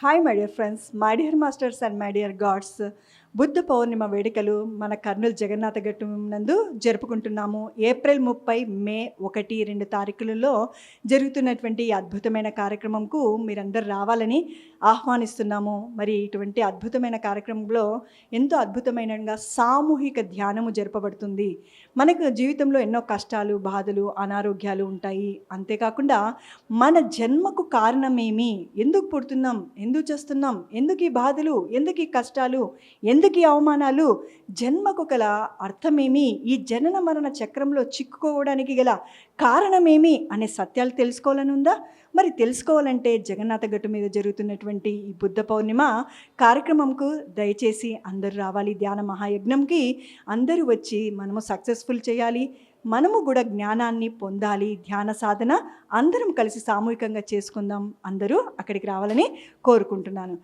Hi my dear friends, my dear masters and my dear gods. Buddha Purnima వేడుకలు మన కర్నూలు జగన్నాథ ఘట్టం నందు జరుపుకుంటున్నాము. ఏప్రిల్ 30, మే 1, 2 తారీఖులలో జరుగుతున్నటువంటి ఈ అద్భుతమైన కార్యక్రమంకు మీరందరూ రావాలని ఆహ్వానిస్తున్నాము. మరి ఇటువంటి అద్భుతమైన కార్యక్రమంలో ఎంతో అద్భుతమైనగా సామూహిక ధ్యానము జరపబడుతుంది. మనకు జీవితంలో ఎన్నో కష్టాలు, బాధలు, అనారోగ్యాలు ఉంటాయి. అంతేకాకుండా మన జన్మకు కారణమేమి, ఎందుకు పుడుతున్నాం, ఎందుకు చేస్తున్నాం, ఎందుకు ఈ బాధలు, ఎందుకు ఈ కష్టాలు, ఎందుకు ఈ అవమానాలు, జన్మకు గల అర్థమేమి, ఈ జనన మరణ చక్రంలో చిక్కుకోవడానికి గల కారణమేమి అనే సత్యాలు తెలుసుకోవాలని ఉందా? మరి తెలుసుకోవాలంటే జగన్నాథ గట్టు మీద జరుగుతున్నటువంటి ఈ బుద్ధ పౌర్ణిమ కార్యక్రమంకు దయచేసి అందరూ రావాలి. ధ్యాన మహాయజ్ఞంకి అందరూ వచ్చి మనము సక్సెస్ఫుల్ చేయాలి. మనము కూడా జ్ఞానాన్ని పొందాలి. ధ్యాన సాధన అందరం కలిసి సామూహికంగా చేసుకుందాం. అందరూ అక్కడికి రావాలని కోరుకుంటున్నాను.